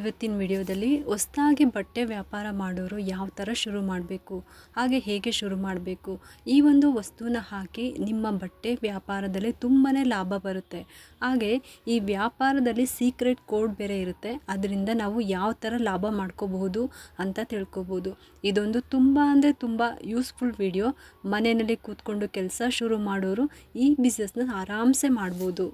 ಇವತ್ತಿನ ವಿಡಿಯೋದಲ್ಲಿ ಹೊಸದಾಗಿ ಬಟ್ಟೆ ವ್ಯಾಪಾರ ಮಾಡೋರು ಯಾವ ಥರ ಶುರು ಮಾಡಬೇಕು, ಹಾಗೆ ಹೇಗೆ ಶುರು ಮಾಡಬೇಕು, ಈ ಒಂದು ವಸ್ತುನ ಹಾಕಿ ನಿಮ್ಮ ಬಟ್ಟೆ ವ್ಯಾಪಾರದಲ್ಲಿ ತುಂಬಾ ಲಾಭ ಬರುತ್ತೆ. ಹಾಗೆ ಈ ವ್ಯಾಪಾರದಲ್ಲಿ ಸೀಕ್ರೆಟ್ ಕೋಡ್ ಬೇರೆ ಇರುತ್ತೆ, ಅದರಿಂದ ನಾವು ಯಾವ ಥರ ಲಾಭ ಮಾಡ್ಕೋಬಹುದು ಅಂತ ತಿಳ್ಕೊಬೋದು. ಇದೊಂದು ತುಂಬ ಅಂದರೆ ತುಂಬ ಯೂಸ್ಫುಲ್ ವಿಡಿಯೋ. ಮನೆಯಲ್ಲಿ ಕೂತ್ಕೊಂಡು ಕೆಲಸ ಶುರು ಮಾಡೋರು ಈ ಬಿಸ್ನೆಸ್ನ ಆರಾಮ್ಸೆ ಮಾಡ್ಬೋದು.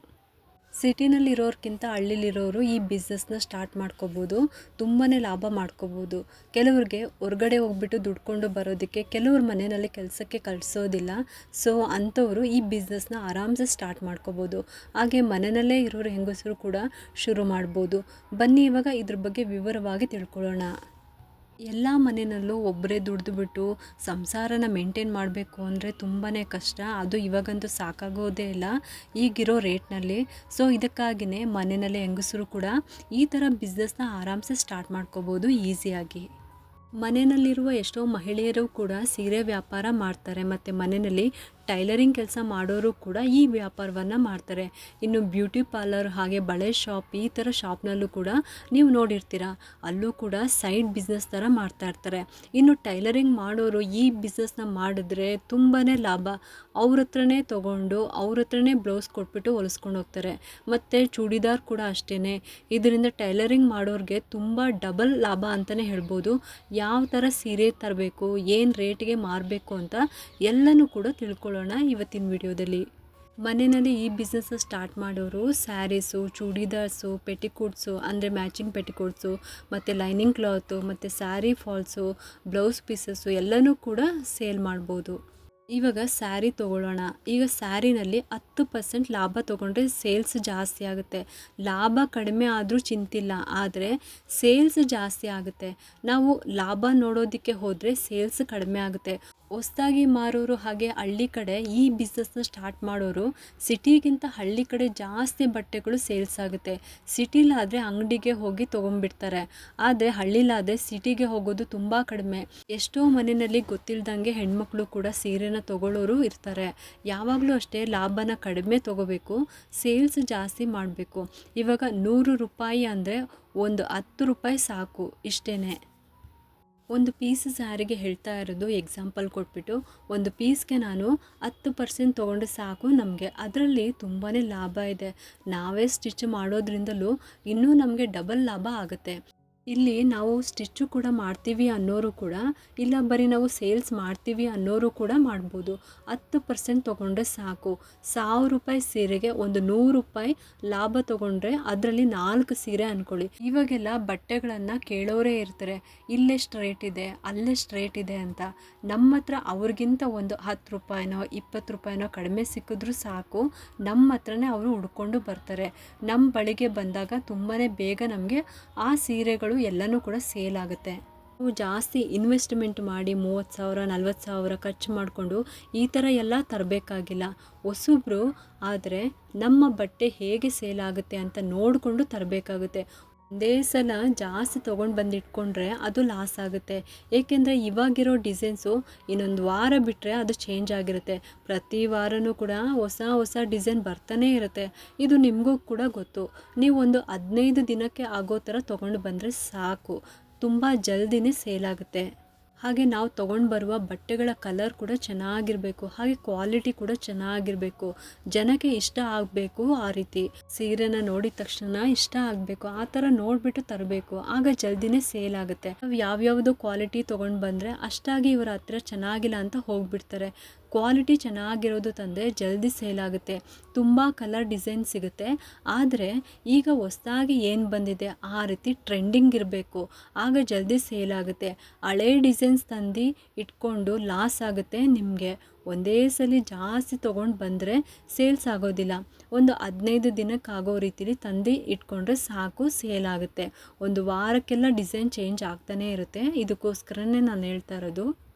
ಸಿಟಿನಲ್ಲಿರೋರ್ಗಿಂತ ಹಳ್ಳಿಲಿರೋರು ಈ ಬಿಸ್ನೆಸ್ನ ಸ್ಟಾರ್ಟ್ ಮಾಡ್ಕೋಬೋದು, ತುಂಬಾ ಲಾಭ ಮಾಡ್ಕೋಬೋದು. ಕೆಲವ್ರಿಗೆ ಹೊರ್ಗಡೆ ಹೋಗ್ಬಿಟ್ಟು ದುಡ್ಕೊಂಡು ಬರೋದಕ್ಕೆ ಕೆಲವ್ರ ಮನೆಯಲ್ಲಿ ಕೆಲಸಕ್ಕೆ ಕಳಿಸೋದಿಲ್ಲ. ಸೊ ಅಂಥವರು ಈ ಬಿಸ್ನೆಸ್ನ ಆರಾಮ್ಸೆ ಸ್ಟಾರ್ಟ್ ಮಾಡ್ಕೋಬೋದು. ಹಾಗೆ ಮನೆಯಲ್ಲೇ ಇರೋರು ಹೆಂಗಸರು ಕೂಡ ಶುರು ಮಾಡ್ಬೋದು. ಬನ್ನಿ ಇವಾಗ ಇದ್ರ ಬಗ್ಗೆ ವಿವರವಾಗಿ ತಿಳ್ಕೊಳ್ಳೋಣ. ಎಲ್ಲ ಮನೆಯಲ್ಲೂ ಒಬ್ಬರೇ ದುಡಿದ್ಬಿಟ್ಟು ಸಂಸಾರನ ಮೇಂಟೈನ್ ಮಾಡಬೇಕು ಅಂದರೆ ತುಂಬಾ ಕಷ್ಟ. ಅದು ಇವಾಗಂತೂ ಸಾಕಾಗೋದೇ ಇಲ್ಲ ಈಗಿರೋ ರೇಟ್ನಲ್ಲಿ. ಸೊ ಇದಕ್ಕಾಗಿಯೇ ಮನೆಯಲ್ಲೇ ಹೆಂಗಸರು ಕೂಡ ಈ ಥರ ಬಿಸ್ನೆಸ್ನ ಆರಾಮ್ಸೆ ಸ್ಟಾರ್ಟ್ ಮಾಡ್ಕೋಬೋದು ಈಸಿಯಾಗಿ. ಮನೆಯಲ್ಲಿರುವ ಎಷ್ಟೋ ಮಹಿಳೆಯರು ಕೂಡ ಸೀರೆ ವ್ಯಾಪಾರ ಮಾಡ್ತಾರೆ, ಮತ್ತು ಮನೆಯಲ್ಲಿ ಟೈಲರಿಂಗ್ ಕೆಲಸ ಮಾಡೋರು ಕೂಡ ಈ ವ್ಯಾಪಾರವನ್ನು ಮಾಡ್ತಾರೆ. ಇನ್ನು ಬ್ಯೂಟಿ ಪಾರ್ಲರ್ ಹಾಗೆ ಬಳೆ ಶಾಪ್ ಈ ಥರ ಶಾಪ್ನಲ್ಲೂ ಕೂಡ ನೀವು ನೋಡಿರ್ತೀರ, ಅಲ್ಲೂ ಕೂಡ ಸೈಡ್ ಬಿಸ್ನೆಸ್ ಥರ ಮಾಡ್ತಾ ಇರ್ತಾರೆ. ಇನ್ನು ಟೈಲರಿಂಗ್ ಮಾಡೋರು ಈ ಬಿಸ್ನೆಸ್ನ ಮಾಡಿದ್ರೆ ತುಂಬಾ ಲಾಭ. ಅವ್ರ ಹತ್ರನೇ ತೊಗೊಂಡು ಅವ್ರ ಹತ್ರನೇ ಬ್ಲೌಸ್ ಕೊಟ್ಬಿಟ್ಟು ಹೊಲಿಸ್ಕೊಂಡು ಹೋಗ್ತಾರೆ. ಮತ್ತು ಚೂಡಿದಾರ್ ಕೂಡ ಅಷ್ಟೇ. ಇದರಿಂದ ಟೈಲರಿಂಗ್ ಮಾಡೋರಿಗೆ ತುಂಬ ಡಬಲ್ ಲಾಭ ಅಂತಲೇ ಹೇಳ್ಬೋದು. ಯಾವ ಥರ ಸೀರೆ ತರಬೇಕು, ಏನು ರೇಟಿಗೆ ಮಾರಬೇಕು ಅಂತ ಎಲ್ಲನೂ ಕೂಡ ತಿಳ್ಕೊಳ್ಳೋಣ ಇವತ್ತಿನ ವಿಡಿಯೋದಲ್ಲಿ. ಮನೆಯಲ್ಲಿ ಈ ಬಿಸ್ನೆಸ್ ಸ್ಟಾರ್ಟ್ ಮಾಡೋರು ಸ್ಯಾರೀಸು, ಚೂಡಿದಾರ್ಸು, ಪೆಟಿಕೋಟ್ಸು ಅಂದರೆ ಮ್ಯಾಚಿಂಗ್ ಪೆಟಿಕೋಟ್ಸು, ಮತ್ತು ಲೈನಿಂಗ್ ಕ್ಲಾತು, ಮತ್ತು ಸ್ಯಾರಿ ಫಾಲ್ಸು, ಬ್ಲೌಸ್ ಪೀಸಸ್ಸು ಎಲ್ಲನೂ ಕೂಡ ಸೇಲ್ ಮಾಡ್ಬೋದು. ಇವಾಗ ಸ್ಯಾರಿ ತೊಗೊಳ್ಳೋಣ. ಈಗ ಸ್ಯಾರಿನಲ್ಲಿ 10% ಲಾಭ ತೊಗೊಂಡ್ರೆ ಸೇಲ್ಸ್ ಜಾಸ್ತಿ ಆಗುತ್ತೆ. ಲಾಭ ಕಡಿಮೆ ಆದರೂ ಚಿಂತಿಲ್ಲ, ಆದರೆ ಸೇಲ್ಸ್ ಜಾಸ್ತಿ ಆಗುತ್ತೆ. ನಾವು ಲಾಭ ನೋಡೋದಕ್ಕೆ ಹೋದರೆ ಸೇಲ್ಸ್ ಕಡಿಮೆ ಆಗುತ್ತೆ. ಹೊಸದಾಗಿ ಮಾರೋರು ಹಾಗೆ ಹಳ್ಳಿ ಕಡೆ ಈ ಬಿಸ್ನೆಸ್ನ ಸ್ಟಾರ್ಟ್ ಮಾಡೋರು ಸಿಟಿಗಿಂತ ಹಳ್ಳಿ ಕಡೆ ಜಾಸ್ತಿ ಬಟ್ಟೆಗಳು ಸೇಲ್ಸ್ ಆಗುತ್ತೆ. ಸಿಟಿಲಾದರೆ ಅಂಗಡಿಗೆ ಹೋಗಿ ತೊಗೊಂಡ್ಬಿಡ್ತಾರೆ, ಆದರೆ ಹಳ್ಳಿಲಾದರೆ ಸಿಟಿಗೆ ಹೋಗೋದು ತುಂಬ ಕಡಿಮೆ. ಎಷ್ಟೋ ಮನೆಯಲ್ಲಿ ಗೊತ್ತಿಲ್ದಂಗೆ ಹೆಣ್ಮಕ್ಳು ಕೂಡ ಸೀರೆನ ತೊಗೊಳ್ಳೋರು ಇರ್ತಾರೆ. ಯಾವಾಗಲೂ ಅಷ್ಟೇ ಲಾಭನ ಕಡಿಮೆ ತೊಗೋಬೇಕು, ಸೇಲ್ಸ್ ಜಾಸ್ತಿ ಮಾಡಬೇಕು. ಇವಾಗ 100 ರೂಪಾಯಿ ಅಂದರೆ ಒಂದು 10 ರೂಪಾಯಿ ಸಾಕು, ಇಷ್ಟೇ. ಒಂದು ಪೀಸ್ ಸ್ಯಾರಿಗೆ ಹೇಳ್ತಾ ಇರೋದು ಎಕ್ಸಾಂಪಲ್ ಕೊಟ್ಬಿಟ್ಟು, ಒಂದು ಪೀಸ್ಗೆ ನಾನು 10% ತೊಗೊಂಡ್ರೆ ಸಾಕು ನಮಗೆ. ಅದರಲ್ಲಿ ತುಂಬಾ ಲಾಭ ಇದೆ. ನಾವೇ ಸ್ಟಿಚ್ ಮಾಡೋದ್ರಿಂದಲೂ ಇನ್ನೂ ನಮಗೆ ಡಬಲ್ ಲಾಭ ಆಗುತ್ತೆ. ಇಲ್ಲಿ ನಾವು ಸ್ಟಿಚ್ಚು ಕೂಡ ಮಾಡ್ತೀವಿ ಅನ್ನೋರು ಕೂಡ, ಇಲ್ಲ ಬರೀ ನಾವು ಸೇಲ್ಸ್ ಮಾಡ್ತೀವಿ ಅನ್ನೋರು ಕೂಡ ಮಾಡ್ಬೋದು. 10% ತೊಗೊಂಡ್ರೆ ಸಾಕು. 1000 ರೂಪಾಯಿ ಸೀರೆಗೆ ಒಂದು 100 ರೂಪಾಯಿ ಲಾಭ ತೊಗೊಂಡ್ರೆ ಅದರಲ್ಲಿ 4 ಸೀರೆ ಅಂದ್ಕೊಳ್ಳಿ. ಇವಾಗೆಲ್ಲ ಬಟ್ಟೆಗಳನ್ನು ಕೇಳೋರೇ ಇರ್ತಾರೆ, ಇಲ್ಲೆಷ್ಟು ರೇಟ್ ಇದೆ, ಅಲ್ಲೆಷ್ಟು ರೇಟ್ ಇದೆ ಅಂತ. ನಮ್ಮ ಹತ್ರ ಅವ್ರಿಗಿಂತ ಒಂದು 10 ರೂಪಾಯಿನೋ 20 ರೂಪಾಯಿನೋ ಕಡಿಮೆ ಸಿಕ್ಕಿದ್ರೂ ಸಾಕು, ನಮ್ಮ ಹತ್ರನೇ ಅವರು ಹುಡ್ಕೊಂಡು ಬರ್ತಾರೆ. ನಮ್ಮ ಬಳಿಗೆ ಬಂದಾಗ ತುಂಬಾ ಬೇಗ ನಮಗೆ ಆ ಸೀರೆಗಳು ಎಲ್ಲನೂ ಕೂಡ ಸೇಲ್ ಆಗುತ್ತೆ. ನಾವು ಜಾಸ್ತಿ ಇನ್ವೆಸ್ಟ್ಮೆಂಟ್ ಮಾಡಿ 30,000 40,000 ಖರ್ಚು ಮಾಡಿಕೊಂಡು ಈ ಥರ ಎಲ್ಲ ತರಬೇಕಾಗಿಲ್ಲ. ಹೊಸಬ್ರು ಆದರೆ ನಮ್ಮ ಬಟ್ಟೆ ಹೇಗೆ ಸೇಲ್ ಆಗುತ್ತೆ ಅಂತ ನೋಡಿಕೊಂಡು ತರಬೇಕಾಗುತ್ತೆ. ಒಂದೇ ಸಲ ಜಾಸ್ತಿ ತೊಗೊಂಡು ಬಂದಿಟ್ಕೊಂಡ್ರೆ ಅದು ಲಾಸ್ ಆಗುತ್ತೆ. ಏಕೆಂದರೆ ಇವಾಗಿರೋ ಡಿಸೈನ್ಸು ಇನ್ನೊಂದು ವಾರ ಬಿಟ್ಟರೆ ಅದು ಚೇಂಜ್ ಆಗಿರುತ್ತೆ. ಪ್ರತಿ ವಾರವೂ ಕೂಡ ಹೊಸ ಹೊಸ ಡಿಸೈನ್ ಬರ್ತಾನೇ ಇರುತ್ತೆ. ಇದು ನಿಮಗೂ ಕೂಡ ಗೊತ್ತು. ನೀವು ಒಂದು 15 ದಿನಕ್ಕೆ ಆಗೋ ಥರ ತೊಗೊಂಡು ಬಂದರೆ ಸಾಕು, ತುಂಬ ಜಲ್ದಿನೇ ಸೇಲ್ ಆಗುತ್ತೆ. ಹಾಗೆ ನಾವು ತೊಗೊಂಡು ಬರುವ ಬಟ್ಟೆಗಳ ಕಲರ್ ಕೂಡ ಚೆನ್ನಾಗಿರಬೇಕು, ಹಾಗೆ ಕ್ವಾಲಿಟಿ ಕೂಡ ಚೆನ್ನಾಗಿರಬೇಕು. ಜನಕ್ಕೆ ಇಷ್ಟ ಆಗಬೇಕು. ಆ ರೀತಿ ಸೀರೆನ ನೋಡಿದ ತಕ್ಷಣ ಇಷ್ಟ ಆಗಬೇಕು, ಆ ಥರ ನೋಡಿಬಿಟ್ಟು ತರಬೇಕು. ಆಗ ಜಲ್ದಿನೇ ಸೇಲ್ ಆಗುತ್ತೆ. ನಾವು ಯಾವ್ಯಾವುದು ಕ್ವಾಲಿಟಿ ತೊಗೊಂಡು ಬಂದರೆ ಅಷ್ಟಾಗಿ ಇವರ ಹತ್ರ ಚೆನ್ನಾಗಿಲ್ಲ ಅಂತ ಹೋಗಿಬಿಡ್ತಾರೆ. ಕ್ವಾಲಿಟಿ ಚೆನ್ನಾಗಿರೋದು ತಂದರೆ ಜಲ್ದಿ ಸೇಲ್ ಆಗುತ್ತೆ. ತುಂಬ ಕಲರ್ ಡಿಸೈನ್ ಸಿಗುತ್ತೆ. ಆದರೆ ಈಗ ಹೊಸದಾಗಿ ಏನು ಬಂದಿದೆ ಆ ರೀತಿ ಟ್ರೆಂಡಿಂಗ್ ಇರಬೇಕು, ಆಗ ಜಲ್ದಿ ಸೇಲ್ ಆಗುತ್ತೆ. ಹಳೇ ಡಿಸೈನ್ಸ್ ತಂದು ಇಟ್ಕೊಂಡು ಲಾಸ್ ಆಗುತ್ತೆ ನಿಮಗೆ. ಒಂದೇ ಸಲ ಜಾಸ್ತಿ ತೊಗೊಂಡು ಬಂದರೆ ಸೇಲ್ಸ್ ಆಗೋದಿಲ್ಲ. ಒಂದು 15 ದಿನಕ್ಕಾಗೋ ರೀತಿಲಿ ತಂದು ಇಟ್ಕೊಂಡ್ರೆ ಸಾಕು, ಸೇಲ್ ಆಗುತ್ತೆ. ಒಂದು ವಾರಕ್ಕೆಲ್ಲ ಡಿಸೈನ್ ಚೇಂಜ್ ಆಗ್ತಾನೇ ಇರುತ್ತೆ. ಇದಕ್ಕೋಸ್ಕರನೇ ನಾನು ಹೇಳ್ತಾ ಇರೋದು.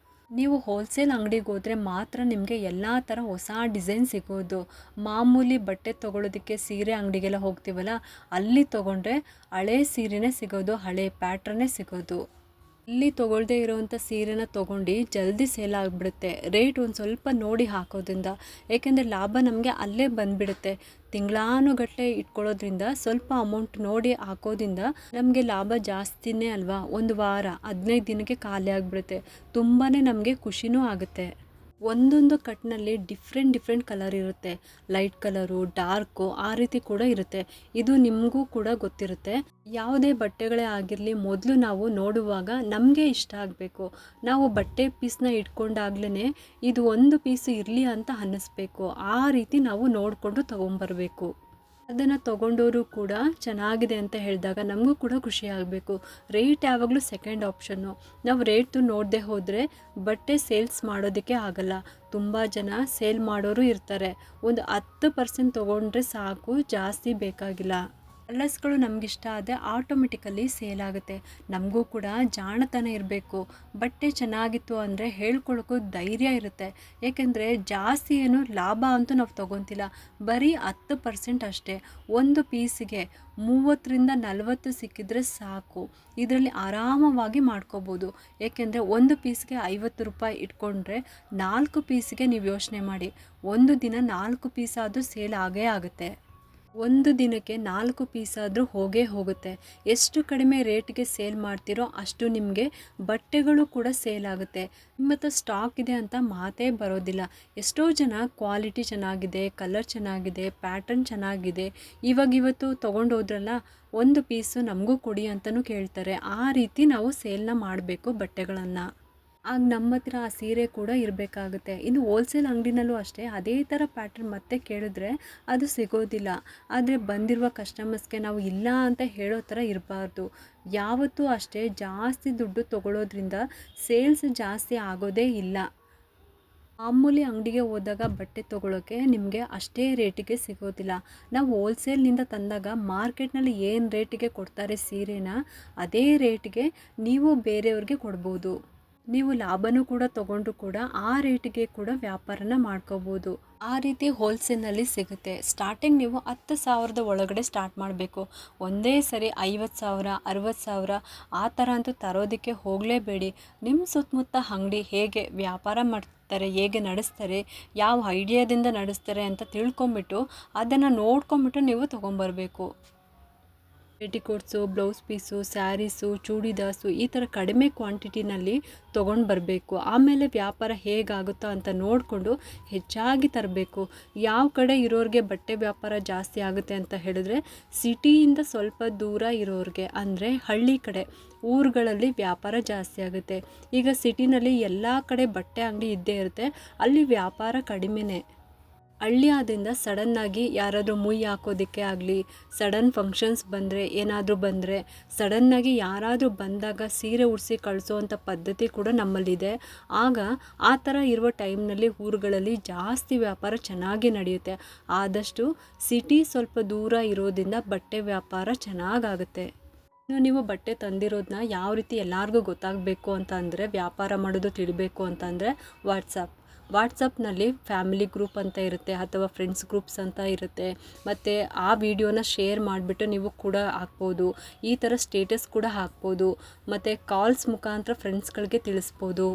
ನೀವು ಹೋಲ್ಸೇಲ್ ಅಂಗಡಿಗೆ ಹೋದರೆ ಮಾತ್ರ ನಿಮಗೆ ಎಲ್ಲ ಥರ ಹೊಸ ಡಿಸೈನ್ ಸಿಗೋದು. ಮಾಮೂಲಿ ಬಟ್ಟೆ ತೊಗೊಳೋದಕ್ಕೆ ಸೀರೆ ಅಂಗಡಿಗೆಲ್ಲ ಹೋಗ್ತೀವಲ್ಲ, ಅಲ್ಲಿ ತೊಗೊಂಡ್ರೆ ಹಳೇ ಸೀರೆನೇ ಸಿಗೋದು, ಹಳೇ ಪ್ಯಾಟ್ರನ್ನೇ ಸಿಗೋದು. ಇಲ್ಲಿ ತೊಗೊಳ್ದೇ ಇರೋವಂಥ ಸೀರೆನ ತೊಗೊಂಡು ಜಲ್ದಿ ಸೇಲ್ ಆಗಿಬಿಡುತ್ತೆ. ರೇಟ್ ಒಂದು ಸ್ವಲ್ಪ ನೋಡಿ ಹಾಕೋದ್ರಿಂದ, ಏಕೆಂದರೆ ಲಾಭ ನಮಗೆ ಅಲ್ಲೇ ಬಂದುಬಿಡುತ್ತೆ. ತಿಂಗಳಾನುಗಟ್ಟಲೆ ಇಟ್ಕೊಳ್ಳೋದ್ರಿಂದ ಸ್ವಲ್ಪ ಅಮೌಂಟ್ ನೋಡಿ ಹಾಕೋದ್ರಿಂದ ನಮಗೆ ಲಾಭ ಜಾಸ್ತಿನೇ ಅಲ್ವಾ. ಒಂದು ವಾರ 15 ದಿನಕ್ಕೆ ಖಾಲಿ ಆಗಿಬಿಡುತ್ತೆ. ತುಂಬಾ ನಮಗೆ ಖುಷಿನೂ ಆಗುತ್ತೆ. ಒಂದೊಂದು ಕಟ್ನಲ್ಲಿ ಡಿಫ್ರೆಂಟ್ ಕಲರ್ ಇರುತ್ತೆ. ಲೈಟ್ ಕಲರು, ಡಾರ್ಕು, ಆ ರೀತಿ ಕೂಡ ಇರುತ್ತೆ. ಇದು ನಿಮಗೂ ಕೂಡ ಗೊತ್ತಿರುತ್ತೆ. ಯಾವುದೇ ಬಟ್ಟೆಗಳೇ ಆಗಿರಲಿ, ಮೊದಲು ನಾವು ನೋಡುವಾಗ ನಮಗೆ ಇಷ್ಟ ಆಗಬೇಕು. ನಾವು ಬಟ್ಟೆ ಪೀಸ್ನ ಇಟ್ಕೊಂಡಾಗ್ಲೇ ಇದು ಒಂದು ಪೀಸು ಇರಲಿ ಅಂತ ಅನ್ನಿಸ್ಬೇಕು. ಆ ರೀತಿ ನಾವು ನೋಡಿಕೊಂಡು ತೊಗೊಂಬರ್ಬೇಕು. ಅದನ್ನು ತೊಗೊಂಡವರು ಕೂಡ ಚೆನ್ನಾಗಿದೆ ಅಂತ ಹೇಳಿದಾಗ ನಮಗೂ ಕೂಡ ಖುಷಿ ಆಗಬೇಕು. ರೇಟ್ ಯಾವಾಗಲೂ ಸೆಕೆಂಡ್ ಆಪ್ಷನ್ನು. ನಾವು ರೇಟು ನೋಡದೆ ಹೋದರೆ ಬಟ್ಟೆ ಸೇಲ್ಸ್ ಮಾಡೋದಕ್ಕೆ ಆಗಲ್ಲ. ತುಂಬ ಜನ ಸೇಲ್ ಮಾಡೋರು ಇರ್ತಾರೆ. ಒಂದು 10% ತೊಗೊಂಡ್ರೆ ಸಾಕು, ಜಾಸ್ತಿ ಬೇಕಾಗಿಲ್ಲ. ಕಲರ್ಸ್ಗಳು ನಮಗಿಷ್ಟ ಆದರೆ ಆಟೋಮೆಟಿಕಲಿ ಸೇಲ್ ಆಗುತ್ತೆ. ನಮಗೂ ಕೂಡ ಜಾಣತನ ಇರಬೇಕು. ಬಟ್ಟೆ ಚೆನ್ನಾಗಿತ್ತು ಅಂದರೆ ಹೇಳ್ಕೊಳ್ಳೋಕ್ಕೂ ಧೈರ್ಯ ಇರುತ್ತೆ. ಏಕೆಂದರೆ ಜಾಸ್ತಿ ಏನು ಲಾಭ ಅಂತೂ ನಾವು ತೊಗೊತಿಲ್ಲ, ಬರೀ 10% ಅಷ್ಟೇ. ಒಂದು ಪೀಸಿಗೆ 30-40 ಸಿಕ್ಕಿದ್ರೆ ಸಾಕು. ಇದರಲ್ಲಿ ಆರಾಮವಾಗಿ ಮಾಡ್ಕೋಬೋದು. ಏಕೆಂದರೆ ಒಂದು ಪೀಸ್ಗೆ 50 ರೂಪಾಯಿ ಇಟ್ಕೊಂಡ್ರೆ 4 ಪೀಸಿಗೆ ನೀವು ಯೋಚನೆ ಮಾಡಿ, ಒಂದು ದಿನ 4 ಪೀಸಾದರೂ ಸೇಲ್ ಆಗೇ ಆಗುತ್ತೆ. ಒಂದು ದಿನಕ್ಕೆ 4 ಪೀಸಾದರೂ ಹೋಗುತ್ತೆ. ಎಷ್ಟು ಕಡಿಮೆ ರೇಟ್ಗೆ ಸೇಲ್ ಮಾಡ್ತೀರೋ ಅಷ್ಟು ನಿಮಗೆ ಬಟ್ಟೆಗಳು ಕೂಡ ಸೇಲ್ ಆಗುತ್ತೆ. ಮತ್ತು ಸ್ಟಾಕ್ ಇದೆ ಅಂತ ಮಾತೇ ಬರೋದಿಲ್ಲ. ಎಷ್ಟೋ ಜನ ಕ್ವಾಲಿಟಿ ಚೆನ್ನಾಗಿದೆ, ಕಲರ್ ಚೆನ್ನಾಗಿದೆ, ಪ್ಯಾಟರ್ನ್ ಚೆನ್ನಾಗಿದೆ, ಇವತ್ತು ತೊಗೊಂಡು ಹೋದ್ರಲ್ಲ ಒಂದು ಪೀಸು ನಮಗೂ ಕೊಡಿ ಅಂತಲೂ ಕೇಳ್ತಾರೆ. ಆ ರೀತಿ ನಾವು ಸೇಲ್ನ ಮಾಡಬೇಕು ಬಟ್ಟೆಗಳನ್ನು. ಆಗ ನಮ್ಮ ಹತ್ರ ಆ ಸೀರೆ ಕೂಡ ಇರಬೇಕಾಗುತ್ತೆ. ಇನ್ನು ಹೋಲ್ಸೇಲ್ ಅಂಗಡಿನಲ್ಲೂ ಅಷ್ಟೇ ಅದೇ ಥರ ಪ್ಯಾಟ್ರನ್ ಮತ್ತೆ ಕೇಳಿದ್ರೆ ಅದು ಸಿಗೋದಿಲ್ಲ. ಆದರೆ ಬಂದಿರುವ ಕಸ್ಟಮರ್ಸ್ಗೆ ನಾವು ಇಲ್ಲ ಅಂತ ಹೇಳೋ ಥರ ಇರಬಾರ್ದು. ಯಾವತ್ತೂ ಅಷ್ಟೇ ಜಾಸ್ತಿ ದುಡ್ಡು ತೊಗೊಳೋದ್ರಿಂದ ಸೇಲ್ಸ್ ಜಾಸ್ತಿ ಆಗೋದೇ ಇಲ್ಲ. ಮಾಮೂಲಿ ಅಂಗಡಿಗೆ ಹೋದಾಗ ಬಟ್ಟೆ ತೊಗೊಳೋಕ್ಕೆ ನಿಮಗೆ ಅಷ್ಟೇ ರೇಟಿಗೆ ಸಿಗೋದಿಲ್ಲ. ನಾವು ಹೋಲ್ಸೇಲ್ನಿಂದ ತಂದಾಗ ಮಾರ್ಕೆಟ್ನಲ್ಲಿ ಏನು ರೇಟಿಗೆ ಕೊಡ್ತಾರೆ ಸೀರೆನ, ಅದೇ ರೇಟಿಗೆ ನೀವು ಬೇರೆಯವ್ರಿಗೆ ಕೊಡ್ಬೋದು. ನೀವು ಲಾಭನೂ ಕೂಡ ತೊಗೊಂಡ್ರು ಕೂಡ ಆ ರೇಟಿಗೆ ಕೂಡ ವ್ಯಾಪಾರನ ಮಾಡ್ಕೋಬೋದು. ಆ ರೀತಿ ಹೋಲ್ಸೇಲ್ನಲ್ಲಿ ಸಿಗುತ್ತೆ. ಸ್ಟಾರ್ಟಿಂಗ್ ನೀವು 10,000 ಒಳಗಡೆ ಸ್ಟಾರ್ಟ್ ಮಾಡಬೇಕು. ಒಂದೇ ಸರಿ 50,000 60,000 ಆ ಥರ ಅಂತೂ ತರೋದಕ್ಕೆ ಹೋಗಲೇಬೇಡಿ. ನಿಮ್ಮ ಸುತ್ತಮುತ್ತ ಅಂಗಡಿ ಹೇಗೆ ವ್ಯಾಪಾರ ಮಾಡ್ತಾರೆ, ಹೇಗೆ ನಡೆಸ್ತಾರೆ, ಯಾವ ಐಡಿಯಾದಿಂದ ನಡೆಸ್ತಾರೆ ಅಂತ ತಿಳ್ಕೊಂಬಿಟ್ಟು ಅದನ್ನು ನೋಡ್ಕೊಂಬಿಟ್ಟು ನೀವು ತೊಗೊಂಬರ್ಬೇಕು. Petticoats, blouse piece, saris, churidars ಈ ಥರ ಕಡಿಮೆ ಕ್ವಾಂಟಿಟಿನಲ್ಲಿ ತೊಗೊಂಡು ಬರಬೇಕು. ಆಮೇಲೆ ವ್ಯಾಪಾರ ಹೇಗಾಗುತ್ತೋ ಅಂತ ನೋಡಿಕೊಂಡು ಹೆಚ್ಚಾಗಿ ತರಬೇಕು. ಯಾವ ಕಡೆ ಇರೋರಿಗೆ ಬಟ್ಟೆ ವ್ಯಾಪಾರ ಜಾಸ್ತಿ ಆಗುತ್ತೆ ಅಂತ ಹೇಳಿದ್ರೆ ಸಿಟಿಯಿಂದ ಸ್ವಲ್ಪ ದೂರ ಇರೋರಿಗೆ, ಅಂದರೆ ಹಳ್ಳಿ ಕಡೆ ಊರುಗಳಲ್ಲಿ ವ್ಯಾಪಾರ ಜಾಸ್ತಿ ಆಗುತ್ತೆ. ಈಗ ಸಿಟಿನಲ್ಲಿ ಎಲ್ಲ ಕಡೆ ಬಟ್ಟೆ ಅಂಗಡಿ ಇದ್ದೇ ಇರುತ್ತೆ, ಅಲ್ಲಿ ವ್ಯಾಪಾರ ಕಡಿಮೆನೇ. ಹಳ್ಳಿ ಆದ್ದರಿಂದ ಸಡನ್ನಾಗಿ ಯಾರಾದರೂ ಮುಯ್ಯಿ ಹಾಕೋದಕ್ಕೆ ಆಗಲಿ, ಸಡನ್ ಫಂಕ್ಷನ್ಸ್ ಬಂದರೆ, ಏನಾದರೂ ಬಂದರೆ ಸಡನ್ನಾಗಿ ಯಾರಾದರೂ ಬಂದಾಗ ಸೀರೆ ಉಡಿಸಿ ಕಳಿಸೋವಂಥ ಪದ್ಧತಿ ಕೂಡ ನಮ್ಮಲ್ಲಿದೆ. ಆಗ ಆ ಥರ ಇರುವ ಟೈಮ್ನಲ್ಲಿ ಊರುಗಳಲ್ಲಿ ಜಾಸ್ತಿ ವ್ಯಾಪಾರ ಚೆನ್ನಾಗಿ ನಡೆಯುತ್ತೆ. ಆದಷ್ಟು ಸಿಟಿ ಸ್ವಲ್ಪ ದೂರ ಇರೋದ್ರಿಂದ ಬಟ್ಟೆ ವ್ಯಾಪಾರ ಚೆನ್ನಾಗಾಗುತ್ತೆ. ನೀವು ಬಟ್ಟೆ ತಂದಿರೋದನ್ನ ಯಾವ ರೀತಿ ಎಲ್ಲರಿಗೂ ಗೊತ್ತಾಗಬೇಕು ಅಂತ ಅಂದರೆ, ವ್ಯಾಪಾರ ಮಾಡೋದು ತಿಳಿಬೇಕು ಅಂತಂದರೆ ವಾಟ್ಸಪ್ನಲ್ಲಿ ಫ್ಯಾಮಿಲಿ ಗ್ರೂಪ್ ಅಂತ ಇರುತ್ತೆ, ಅಥವಾ ಫ್ರೆಂಡ್ಸ್ ಗ್ರೂಪ್ಸ್ ಅಂತ ಇರುತ್ತೆ. ಮತ್ತು ಆ ವಿಡಿಯೋನ ಶೇರ್ ಮಾಡಿಬಿಟ್ಟು ನೀವು ಕೂಡ ಹಾಕ್ಬೋದು. ಈ ಥರ ಸ್ಟೇಟಸ್ ಕೂಡ ಹಾಕ್ಬೋದು. ಮತ್ತು ಕಾಲ್ಸ್ ಮುಖಾಂತರ ಫ್ರೆಂಡ್ಸ್ಗಳಿಗೆ ತಿಳಿಸ್ಬೋದು.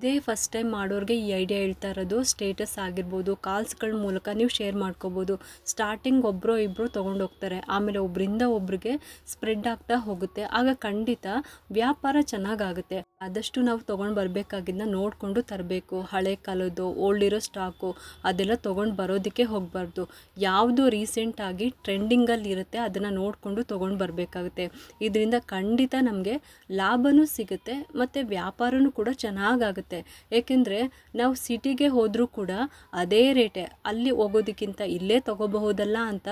ಇದೇ ಫಸ್ಟ್ ಟೈಮ್ ಮಾಡೋರಿಗೆ ಈ ಐಡಿಯಾ ಹೇಳ್ತಾ ಇರೋದು. ಸ್ಟೇಟಸ್ ಆಗಿರ್ಬೋದು, ಕಾಲ್ಸ್ಗಳ ಮೂಲಕ ನೀವು ಶೇರ್ ಮಾಡ್ಕೋಬೋದು. ಸ್ಟಾರ್ಟಿಂಗ್ ಒಬ್ಬರೋ ಇಬ್ಬರು ತೊಗೊಂಡೋಗ್ತಾರೆ, ಆಮೇಲೆ ಒಬ್ಬರಿಂದ ಒಬ್ರಿಗೆ ಸ್ಪ್ರೆಡ್ ಆಗ್ತಾ ಹೋಗುತ್ತೆ. ಆಗ ಖಂಡಿತ ವ್ಯಾಪಾರ ಚೆನ್ನಾಗಾಗುತ್ತೆ. ಆದಷ್ಟು ನಾವು ತೊಗೊಂಡು ಬರಬೇಕಾಗಿದ್ದನ್ನ ನೋಡಿಕೊಂಡು ತರಬೇಕು. ಹಳೆ ಕಾಲದ್ದು ಓಲ್ಡ್ ಇರೋ ಸ್ಟಾಕು ಅದೆಲ್ಲ ತೊಗೊಂಡು ಬರೋದಕ್ಕೆ ಹೋಗಬಾರ್ದು. ಯಾವುದು ರೀಸೆಂಟಾಗಿ ಟ್ರೆಂಡಿಂಗಲ್ಲಿ ಇರುತ್ತೆ ಅದನ್ನು ನೋಡಿಕೊಂಡು ತೊಗೊಂಡು ಬರಬೇಕಾಗುತ್ತೆ. ಇದರಿಂದ ಖಂಡಿತ ನಮಗೆ ಲಾಭವೂ ಸಿಗುತ್ತೆ ಮತ್ತು ವ್ಯಾಪಾರವೂ ಕೂಡ ಚೆನ್ನಾಗಾಗುತ್ತೆ. ಏಕೆಂದರೆ ನಾವು ಸಿಟಿಗೆ ಹೋದರೂ ಕೂಡ ಅದೇ ರೇಟೇ, ಅಲ್ಲಿ ಹೋಗೋದಕ್ಕಿಂತ ಇಲ್ಲೇ ತೊಗೋಬಹುದಲ್ಲ ಅಂತ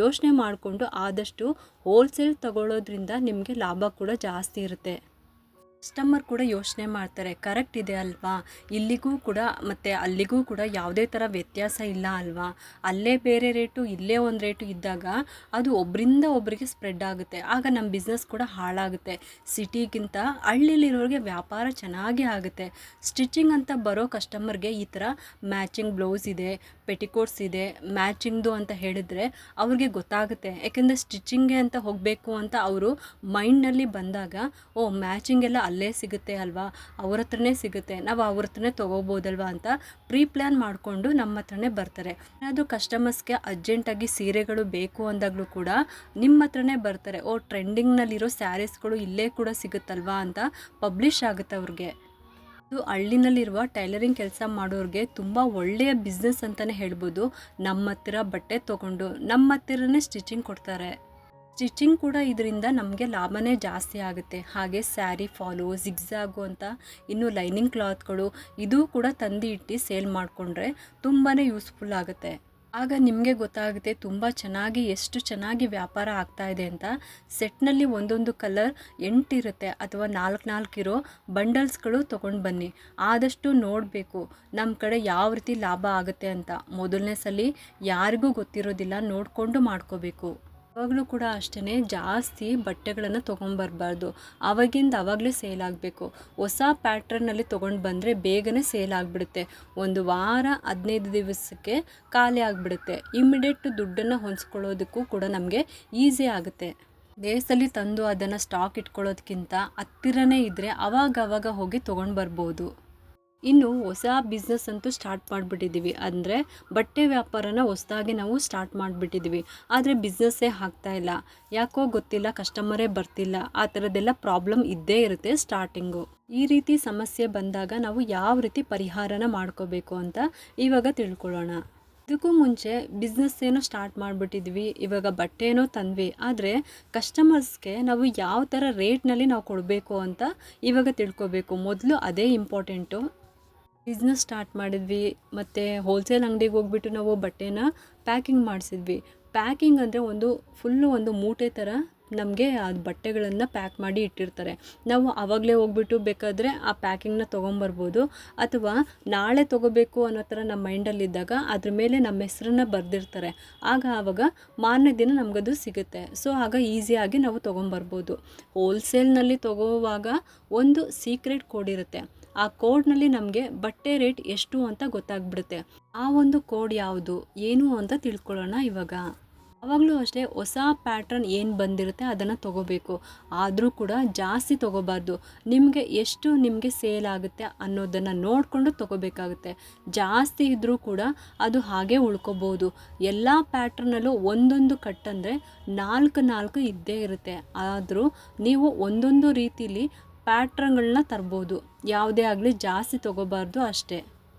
ಯೋಚನೆ ಮಾಡಿಕೊಂಡು ಆದಷ್ಟು ಹೋಲ್ಸೇಲ್ ತಗೊಳ್ಳೋದ್ರಿಂದ ನಿಮಗೆ ಲಾಭ ಕೂಡ ಜಾಸ್ತಿ ಇರುತ್ತೆ. ಕಸ್ಟಮರ್ ಕೂಡ ಯೋಚನೆ ಮಾಡ್ತಾರೆ, ಕರೆಕ್ಟ್ ಇದೆ ಅಲ್ವಾ, ಇಲ್ಲಿಗೂ ಕೂಡ ಮತ್ತು ಅಲ್ಲಿಗೂ ಕೂಡ ಯಾವುದೇ ಥರ ವ್ಯತ್ಯಾಸ ಇಲ್ಲ ಅಲ್ವಾ, ಅಲ್ಲೇ ಬೇರೆ ರೇಟು ಇಲ್ಲೇ ಒಂದು ರೇಟು ಇದ್ದಾಗ ಅದು ಒಬ್ಬರಿಂದ ಒಬ್ಬರಿಗೆ ಸ್ಪ್ರೆಡ್ ಆಗುತ್ತೆ. ಆಗ ನಮ್ಮ ಬಿಸ್ನೆಸ್ ಕೂಡ ಹಾಳಾಗುತ್ತೆ. ಸಿಟಿಗಿಂತ ಹಳ್ಳಿಲಿರೋರಿಗೆ ವ್ಯಾಪಾರ ಚೆನ್ನಾಗೇ ಆಗುತ್ತೆ. ಸ್ಟಿಚಿಂಗ್ ಅಂತ ಬರೋ ಕಸ್ಟಮರ್ಗೆ ಈ ಥರ ಮ್ಯಾಚಿಂಗ್ ಬ್ಲೌಸ್ ಇದೆ, ಪೆಟಿಕೋಟ್ಸ್ ಇದೆ, ಮ್ಯಾಚಿಂಗ್ದು ಅಂತ ಹೇಳಿದರೆ ಅವ್ರಿಗೆ ಗೊತ್ತಾಗುತ್ತೆ. ಯಾಕೆಂದರೆ ಸ್ಟಿಚಿಂಗ್ಗೆ ಅಂತ ಹೋಗಬೇಕು ಅಂತ ಅವರು ಮೈಂಡ್ನಲ್ಲಿ ಬಂದಾಗ, ಓ ಮ್ಯಾಚಿಂಗ್ ಎಲ್ಲ ಅಲ್ಲೇ ಸಿಗುತ್ತೆ ಅಲ್ವಾ, ಅವ್ರ ಹತ್ರನೇ ಸಿಗುತ್ತೆ, ನಾವು ಅವ್ರ ಹತ್ರನೇ ತೊಗೋಬೋದಲ್ವಾ ಅಂತ ಪ್ರೀ ಪ್ಲ್ಯಾನ್ ಮಾಡಿಕೊಂಡು ನಮ್ಮ ಹತ್ರನೇ ಬರ್ತಾರೆ. ಏನಾದರೂ ಕಸ್ಟಮರ್ಸ್ಗೆ ಅರ್ಜೆಂಟಾಗಿ ಸೀರೆಗಳು ಬೇಕು ಅಂದಾಗಲೂ ಕೂಡ ನಿಮ್ಮ ಹತ್ರನೇ ಬರ್ತಾರೆ. ಟ್ರೆಂಡಿಂಗ್ನಲ್ಲಿರೋ ಸ್ಯಾರೀಸ್ಗಳು ಇಲ್ಲೇ ಕೂಡ ಸಿಗುತ್ತಲ್ವಾ ಅಂತ ಪಬ್ಲಿಷ್ ಆಗುತ್ತೆ ಅವ್ರಿಗೆ. ಇದು ಹಳ್ಳಿನಲ್ಲಿರುವ ಟೈಲರಿಂಗ್ ಕೆಲಸ ಮಾಡೋರಿಗೆ ತುಂಬ ಒಳ್ಳೆಯ ಬಿಸ್ನೆಸ್ ಅಂತಲೇ ಹೇಳ್ಬೋದು. ನಮ್ಮ ಹತ್ತಿರ ಬಟ್ಟೆ ತೊಗೊಂಡು ನಮ್ಮ ಹತ್ತಿರನೇ ಸ್ಟಿಚಿಂಗ್ ಕೊಡ್ತಾರೆ. ಸ್ಟಿಚಿಂಗ್ ಕೂಡ ಇದರಿಂದ ನಮಗೆ ಲಾಭನೇ ಜಾಸ್ತಿ ಆಗುತ್ತೆ. ಹಾಗೆ ಸ್ಯಾರಿ ಫಾಲು, ಜಿಗ್ಜಾಗು ಅಂತ ಇನ್ನು ಲೈನಿಂಗ್ ಕ್ಲಾತ್ಗಳು ಇದು ಕೂಡ ತಂದು ಇಟ್ಟು ಸೇಲ್ ಮಾಡಿಕೊಂಡ್ರೆ ತುಂಬಾ ಯೂಸ್ಫುಲ್ ಆಗುತ್ತೆ. ಆಗ ನಿಮಗೆ ಗೊತ್ತಾಗುತ್ತೆ ತುಂಬ ಚೆನ್ನಾಗಿ ಎಷ್ಟು ಚೆನ್ನಾಗಿ ವ್ಯಾಪಾರ ಆಗ್ತಾ ಇದೆ ಅಂತ. ಸೆಟ್ನಲ್ಲಿ ಒಂದೊಂದು ಕಲರ್ 8 ಇರುತ್ತೆ ಅಥವಾ 4 ಇರೋ ಬಂಡಲ್ಸ್ಗಳು ತೊಗೊಂಡು ಬನ್ನಿ. ಆದಷ್ಟು ನೋಡಬೇಕು ನಮ್ಮ ಕಡೆ ಯಾವ ರೀತಿ ಲಾಭ ಆಗುತ್ತೆ ಅಂತ. ಮೊದಲನೇ ಸಲ ಯಾರಿಗೂ ಗೊತ್ತಿರೋದಿಲ್ಲ, ನೋಡಿಕೊಂಡು ಮಾಡ್ಕೋಬೇಕು. ಯಾವಾಗಲೂ ಕೂಡ ಅಷ್ಟೇ ಜಾಸ್ತಿ ಬಟ್ಟೆಗಳನ್ನು ತೊಗೊಂಬರ್ಬಾರ್ದು. ಆವಾಗಲೇ ಸೇಲ್ ಆಗಬೇಕು. ಹೊಸ ಪ್ಯಾಟ್ರನ್ನಲ್ಲಿ ತೊಗೊಂಡು ಬಂದರೆ ಬೇಗನೆ ಸೇಲ್ ಆಗಿಬಿಡುತ್ತೆ. ಒಂದು ವಾರ 15 ದಿವಸಕ್ಕೆ ಖಾಲಿ ಆಗಿಬಿಡುತ್ತೆ. ಇಮ್ಮಿಡಿಯೇಟ್ ದುಡ್ಡನ್ನು ಹೊಂದ್ಕೊಳ್ಳೋದಕ್ಕೂ ಕೂಡ ನಮಗೆ ಈಸಿ ಆಗುತ್ತೆ. ದೇಶದಲ್ಲಿ ತಂದು ಅದನ್ನು ಸ್ಟಾಕ್ ಇಟ್ಕೊಳ್ಳೋದಕ್ಕಿಂತ ಹತ್ತಿರನೇ ಇದ್ದರೆ ಅವಾಗ ಹೋಗಿ ತೊಗೊಂಡು ಬರ್ಬೋದು. ಇನ್ನು ಹೊಸ ಬಿಸ್ನೆಸ್ ಅಂತೂ ಸ್ಟಾರ್ಟ್ ಮಾಡಿಬಿಟ್ಟಿದ್ದೀವಿ, ಅಂದರೆ ಬಟ್ಟೆ ವ್ಯಾಪಾರನ ಹೊಸದಾಗಿ ನಾವು ಸ್ಟಾರ್ಟ್ ಮಾಡಿಬಿಟ್ಟಿದ್ದೀವಿ. ಆದರೆ ಬಿಸ್ನೆಸ್ಸೇ ಆಗ್ತಾಯಿಲ್ಲ, ಯಾಕೋ ಗೊತ್ತಿಲ್ಲ, ಕಸ್ಟಮರೇ ಬರ್ತಿಲ್ಲ. ಆ ಥರದ್ದೆಲ್ಲ ಪ್ರಾಬ್ಲಮ್ ಇದ್ದೇ ಇರುತ್ತೆ ಸ್ಟಾರ್ಟಿಂಗು. ಈ ರೀತಿ ಸಮಸ್ಯೆ ಬಂದಾಗ ನಾವು ಯಾವ ರೀತಿ ಪರಿಹಾರನ ಮಾಡ್ಕೋಬೇಕು ಅಂತ ಇವಾಗ ತಿಳ್ಕೊಳ್ಳೋಣ. ಇದಕ್ಕೂ ಮುಂಚೆ ಬಿಸ್ನೆಸ್ ಏನೋ ಸ್ಟಾರ್ಟ್ ಮಾಡಿಬಿಟ್ಟಿದ್ವಿ, ಇವಾಗ ಬಟ್ಟೆನೋ ತಂದ್ವಿ, ಆದರೆ ಕಸ್ಟಮರ್ಸ್ಗೆ ನಾವು ಯಾವ ಥರ ರೇಟ್ನಲ್ಲಿ ನಾವು ಕೊಡಬೇಕು ಅಂತ ಇವಾಗ ತಿಳ್ಕೊಬೇಕು. ಮೊದಲು ಅದೇ ಇಂಪಾರ್ಟೆಂಟು. ಬಿಸ್ನೆಸ್ ಸ್ಟಾರ್ಟ್ ಮಾಡಿದ್ವಿ ಮತ್ತು ಹೋಲ್ಸೇಲ್ ಅಂಗಡಿಗೆ ಹೋಗ್ಬಿಟ್ಟು ನಾವು ಬಟ್ಟೆನ ಪ್ಯಾಕಿಂಗ್ ಮಾಡಿಸಿದ್ವಿ. ಪ್ಯಾಕಿಂಗ್ ಅಂದರೆ ಒಂದು ಮೂಟೆ ಥರ ನಮಗೆ ಅದು ಬಟ್ಟೆಗಳನ್ನು ಪ್ಯಾಕ್ ಮಾಡಿ ಇಟ್ಟಿರ್ತಾರೆ. ನಾವು ಆವಾಗಲೇ ಹೋಗ್ಬಿಟ್ಟು ಬೇಕಾದರೆ ಆ ಪ್ಯಾಕಿಂಗ್ನ ತೊಗೊಂಬರ್ಬೋದು, ಅಥವಾ ನಾಳೆ ತೊಗೋಬೇಕು ಅನ್ನೋ ಥರ ನಮ್ಮ ಮೈಂಡಲ್ಲಿದ್ದಾಗ ಅದ್ರ ಮೇಲೆ ನಮ್ಮ ಹೆಸ್ರನ್ನ ಬರೆದಿರ್ತಾರೆ. ಆವಾಗ ಮಾರನೇ ದಿನ ನಮಗದು ಸಿಗುತ್ತೆ. ಸೊ ಆಗ ಈಸಿಯಾಗಿ ನಾವು ತೊಗೊಂಬರ್ಬೋದು. ಹೋಲ್ಸೇಲ್ನಲ್ಲಿ ತೊಗೋವಾಗ ಒಂದು ಸೀಕ್ರೆಟ್ ಕೋಡ್ ಇರುತ್ತೆ. ಆ ಕೋಡ್ನಲ್ಲಿ ನಮಗೆ ಬಟ್ಟೆ ರೇಟ್ ಎಷ್ಟು ಅಂತ ಗೊತ್ತಾಗ್ಬಿಡುತ್ತೆ. ಆ ಒಂದು ಕೋಡ್ ಯಾವುದು ಏನು ಅಂತ ತಿಳ್ಕೊಳ್ಳೋಣ ಇವಾಗ. ಆವಾಗಲೂ ಅಷ್ಟೇ ಹೊಸ ಪ್ಯಾಟ್ರನ್ ಏನು ಬಂದಿರುತ್ತೆ ಅದನ್ನು ತೊಗೋಬೇಕು. ಆದರೂ ಕೂಡ ಜಾಸ್ತಿ ತೊಗೋಬಾರ್ದು. ನಿಮಗೆ ಸೇಲ್ ಆಗುತ್ತೆ ಅನ್ನೋದನ್ನು ನೋಡಿಕೊಂಡು ತೊಗೋಬೇಕಾಗುತ್ತೆ. ಜಾಸ್ತಿ ಇದ್ದರೂ ಕೂಡ ಅದು ಹಾಗೆ ಉಳ್ಕೊಬೋದು. ಎಲ್ಲ ಪ್ಯಾಟ್ರನಲ್ಲೂ ಒಂದೊಂದು ಕಟ್ ಅಂದರೆ 4 ಇದ್ದೇ ಇರುತ್ತೆ. ಆದರೂ ನೀವು ಒಂದೊಂದು ರೀತಿಲಿ ಪ್ಯಾಟ್ರನ್ಗಳನ್ನ ತರ್ಬೋದು. ಯಾವುದೇ ಆಗಲಿ ಜಾಸ್ತಿ ತೊಗೋಬಾರ್ದು ಅಷ್ಟೇ.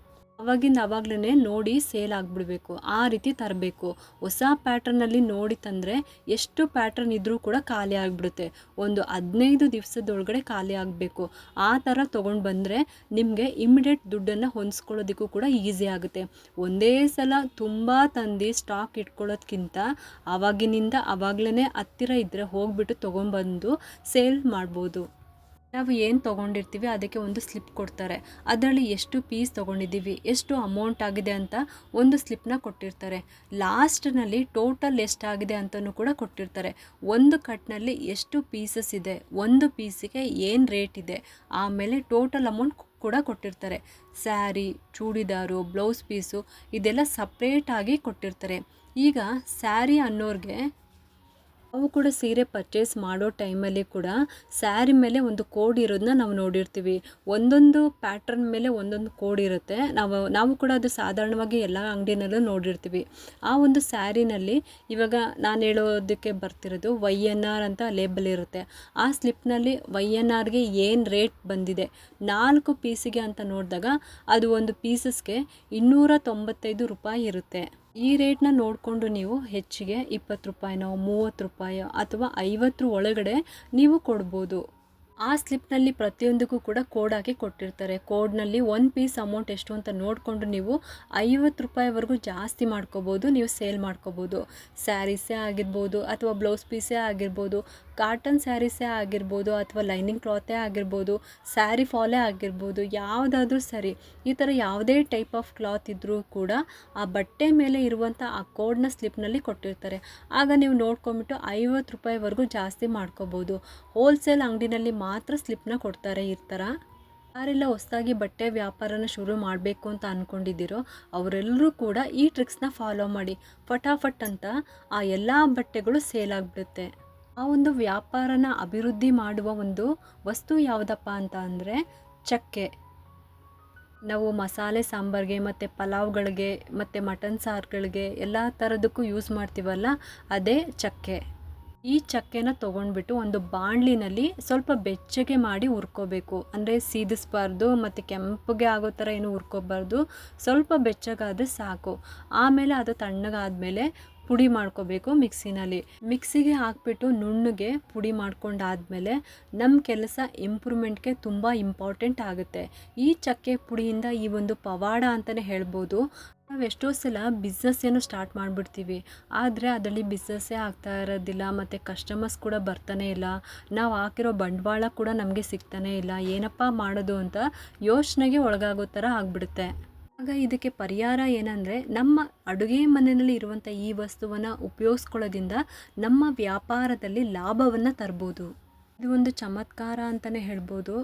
ಆವಾಗಲೇ ನೋಡಿ ಸೇಲ್ ಆಗಿಬಿಡ್ಬೇಕು, ಆ ರೀತಿ ತರಬೇಕು. ಹೊಸ ಪ್ಯಾಟ್ರನ್ನಲ್ಲಿ ನೋಡಿ ತಂದರೆ ಎಷ್ಟು ಪ್ಯಾಟ್ರನ್ ಇದ್ದರೂ ಕೂಡ ಖಾಲಿ ಆಗಿಬಿಡುತ್ತೆ. ಒಂದು 15 ದಿವಸದೊಳಗಡೆ ಖಾಲಿ ಆಗಬೇಕು. ಆ ಥರ ತೊಗೊಂಡು ಬಂದರೆ ನಿಮಗೆ ಇಮ್ಮಿಡಿಯೇಟ್ ದುಡ್ಡನ್ನು ಹೊಂದಿಸ್ಕೊಳ್ಳೋದಕ್ಕೂ ಕೂಡ ಈಸಿ ಆಗುತ್ತೆ. ಒಂದೇ ಸಲ ತುಂಬ ತಂದು ಸ್ಟಾಕ್ ಇಟ್ಕೊಳ್ಳೋದಕ್ಕಿಂತ ಆವಾಗಲೇ ಹತ್ತಿರ ಇದ್ದರೆ ಹೋಗ್ಬಿಟ್ಟು ತೊಗೊಂಬಂದು ಸೇಲ್ ಮಾಡ್ಬೋದು. ನಾವು ಏನು ತೊಗೊಂಡಿರ್ತೀವಿ ಅದಕ್ಕೆ ಒಂದು ಸ್ಲಿಪ್ ಕೊಡ್ತಾರೆ. ಅದರಲ್ಲಿ ಎಷ್ಟು ಪೀಸ್ ತೊಗೊಂಡಿದ್ದೀವಿ, ಎಷ್ಟು ಅಮೌಂಟ್ ಆಗಿದೆ ಅಂತ ಒಂದು ಸ್ಲಿಪ್ನ ಕೊಟ್ಟಿರ್ತಾರೆ. ಲಾಸ್ಟ್ನಲ್ಲಿ ಟೋಟಲ್ ಎಷ್ಟಾಗಿದೆ ಅಂತಲೂ ಕೂಡ ಕೊಟ್ಟಿರ್ತಾರೆ. ಒಂದು ಕಟ್ನಲ್ಲಿ ಎಷ್ಟು ಪೀಸಸ್ ಇದೆ, ಒಂದು ಪೀಸಿಗೆ ಏನು ರೇಟ್ ಇದೆ, ಆಮೇಲೆ ಟೋಟಲ್ ಅಮೌಂಟ್ ಕೂಡ ಕೊಟ್ಟಿರ್ತಾರೆ. ಸ್ಯಾರಿ, ಚೂಡಿದಾರು, ಬ್ಲೌಸ್ ಪೀಸು ಇದೆಲ್ಲ ಸಪ್ರೇಟಾಗಿ ಕೊಟ್ಟಿರ್ತಾರೆ. ಈಗ ಸ್ಯಾರಿ ಅನ್ನೋರಿಗೆ ನಾವು ಕೂಡ ಸೀರೆ ಪರ್ಚೇಸ್ ಮಾಡೋ ಟೈಮಲ್ಲಿ ಕೂಡ ಸ್ಯಾರಿ ಮೇಲೆ ಒಂದು ಕೋಡ್ ಇರೋದನ್ನ ನಾವು ನೋಡಿರ್ತೀವಿ. ಒಂದೊಂದು ಪ್ಯಾಟ್ರನ್ ಮೇಲೆ ಒಂದೊಂದು ಕೋಡ್ ಇರುತ್ತೆ. ನಾವು ಕೂಡ ಅದು ಸಾಧಾರಣವಾಗಿ ಎಲ್ಲ ಅಂಗಡಿನಲ್ಲೂ ನೋಡಿರ್ತೀವಿ. ಆ ಒಂದು ಸ್ಯಾರಿನಲ್ಲಿ ಇವಾಗ ನಾನು ಹೇಳೋದಕ್ಕೆ ಬರ್ತಿರೋದು YNR ಅಂತ ಲೇಬಲ್ ಇರುತ್ತೆ. ಆ ಸ್ಲಿಪ್ನಲ್ಲಿ YNRಗೆ ಏನು ರೇಟ್ ಬಂದಿದೆ 4 ಪೀಸಿಗೆ ಅಂತ ನೋಡಿದಾಗ ಅದು ಒಂದು ಪೀಸಸ್ಗೆ 295 ರೂಪಾಯಿ ಇರುತ್ತೆ. ಈ ರೇಟ್ನ ನೋಡಿಕೊಂಡು ನೀವು ಹೆಚ್ಚಿಗೆ 20 ರೂಪಾಯಿನೋ 30 ರೂಪಾಯೋ ಅಥವಾ 50 ಒಳಗಡೆ ನೀವು ಕೊಡ್ಬೋದು. ಆ ಸ್ಲಿಪ್ನಲ್ಲಿ ಪ್ರತಿಯೊಂದಕ್ಕೂ ಕೂಡ ಕೋಡ್ ಹಾಕಿ ಕೊಟ್ಟಿರ್ತಾರೆ. ಕೋಡ್ನಲ್ಲಿ ಒಂದು ಪೀಸ್ ಅಮೌಂಟ್ ಎಷ್ಟು ಅಂತ ನೋಡಿಕೊಂಡು ನೀವು 50 ರೂಪಾಯಿವರೆಗೂ ಜಾಸ್ತಿ ಮಾಡ್ಕೋಬೋದು, ನೀವು ಸೇಲ್ ಮಾಡ್ಕೋಬೋದು. ಸ್ಯಾರೀಸೇ ಆಗಿರ್ಬೋದು ಅಥವಾ ಬ್ಲೌಸ್ ಪೀಸೇ ಆಗಿರ್ಬೋದು, ಕಾಟನ್ ಸ್ಯಾರೀಸೇ ಆಗಿರ್ಬೋದು ಅಥವಾ ಲೈನಿಂಗ್ ಕ್ಲಾತೇ ಆಗಿರ್ಬೋದು, ಸ್ಯಾರಿ ಫಾಲೇ ಆಗಿರ್ಬೋದು, ಯಾವುದಾದ್ರೂ ಸರಿ. ಈ ಥರ ಯಾವುದೇ ಟೈಪ್ ಆಫ್ ಕ್ಲಾತ್ ಇದ್ದರೂ ಕೂಡ ಆ ಬಟ್ಟೆ ಮೇಲೆ ಇರುವಂಥ ಆ ಕೋಡ್ನ ಸ್ಲಿಪ್ನಲ್ಲಿ ಕೊಟ್ಟಿರ್ತಾರೆ. ಆಗ ನೀವು ನೋಡ್ಕೊಂಬಿಟ್ಟು 50 ರೂಪಾಯಿವರೆಗೂ ಜಾಸ್ತಿ ಮಾಡ್ಕೋಬೋದು. ಹೋಲ್ಸೇಲ್ ಅಂಗಡಿನಲ್ಲಿ ಮಾತ್ರ ಸ್ಲಿಪ್ನ ಕೊಡ್ತಾರೆ. ಈ ಥರ ಯಾರೆಲ್ಲ ಹೊಸದಾಗಿ ಬಟ್ಟೆ ವ್ಯಾಪಾರನ ಶುರು ಮಾಡಬೇಕು ಅಂತ ಅಂದ್ಕೊಂಡಿದ್ದೀರೋ ಅವರೆಲ್ಲರೂ ಕೂಡ ಈ ಟ್ರಿಕ್ಸ್ನ ಫಾಲೋ ಮಾಡಿ. ಫಟಾಫಟ್ ಅಂತ ಆ ಎಲ್ಲ ಬಟ್ಟೆಗಳು ಸೇಲ್ ಆಗಿಬಿಡುತ್ತೆ. ಆ ಒಂದು ವ್ಯಾಪಾರನ ಅಭಿವೃದ್ಧಿ ಮಾಡುವ ಒಂದು ವಸ್ತು ಯಾವುದಪ್ಪ ಅಂತ ಅಂದರೆ ಚಕ್ಕೆ. ನಾವು ಮಸಾಲೆ ಸಾಂಬಾರಿಗೆ ಮತ್ತು ಪಲಾವ್ಗಳಿಗೆ ಮತ್ತು ಮಟನ್ ಸಾರುಗಳಿಗೆ ಎಲ್ಲ ಥರದಕ್ಕೂ ಯೂಸ್ ಮಾಡ್ತೀವಲ್ಲ, ಅದೇ ಚಕ್ಕೆ. ಈ ಚಕ್ಕೆನ ತೊಗೊಂಡ್ಬಿಟ್ಟು ಒಂದು ಬಾಣಲಿನಲ್ಲಿ ಸ್ವಲ್ಪ ಬೆಚ್ಚಗೆ ಮಾಡಿ ಹುರ್ಕೋಬೇಕು. ಅಂದರೆ ಸೀದಿಸ್ಬಾರ್ದು ಮತ್ತು ಕೆಂಪಗೆ ಆಗೋ ಥರ ಏನು ಹುರ್ಕೋಬಾರ್ದು, ಸ್ವಲ್ಪ ಬೆಚ್ಚಗಾದರೆ ಸಾಕು. ಆಮೇಲೆ ಅದು ತಣ್ಣಗಾದಮೇಲೆ ಪುಡಿ ಮಾಡ್ಕೋಬೇಕು ಮಿಕ್ಸಿಗೆ ಹಾಕ್ಬಿಟ್ಟು ನುಣ್ಣಗೆ ಪುಡಿ ಮಾಡ್ಕೊಂಡಾದಮೇಲೆ ನಮ್ಮ ಕೆಲಸ ಇಂಪ್ರೂವ್ಮೆಂಟ್ಗೆ ತುಂಬ ಇಂಪಾರ್ಟೆಂಟ್ ಆಗುತ್ತೆ. ಈ ಚಕ್ಕೆ ಪುಡಿಯಿಂದ ಈ ಒಂದು ಪವಾಡ ಅಂತಲೇ ಹೇಳ್ಬೋದು. ನಾವು ಎಷ್ಟೋ ಸಲ ಬಿಸ್ನೆಸ್ ಏನೋ ಸ್ಟಾರ್ಟ್ ಮಾಡಿಬಿಡ್ತೀವಿ, ಆದರೆ ಅದರಲ್ಲಿ ಬಿಸ್ನೆಸ್ಸೇ ಆಗ್ತಾ ಇರೋದಿಲ್ಲ ಮತ್ತು ಕಸ್ಟಮರ್ಸ್ ಕೂಡ ಬರ್ತಾನೆ ಇಲ್ಲ, ನಾವು ಹಾಕಿರೋ ಬಂಡವಾಳ ಕೂಡ ನಮಗೆ ಸಿಗ್ತಾನೆ ಇಲ್ಲ, ಏನಪ್ಪ ಮಾಡೋದು ಅಂತ ಯೋಚನೆಗೆ ಒಳಗಾಗೋ ಥರ ಆಗಿಬಿಡುತ್ತೆ. ಆಗ ಇದಕ್ಕೆ ಪರಿಹಾರ ಏನಂದರೆ, ನಮ್ಮ ಅಡುಗೆ ಮನೆಯಲ್ಲಿ ಇರುವಂಥ ಈ ವಸ್ತುವನ್ನು ಉಪಯೋಗಿಸ್ಕೊಳ್ಳೋದ್ರಿಂದ ನಮ್ಮ ವ್ಯಾಪಾರದಲ್ಲಿ ಲಾಭವನ್ನು ತರ್ಬೋದು. ಇದು ಒಂದು ಚಮತ್ಕಾರ ಅಂತಲೇ ಹೇಳ್ಬೋದು.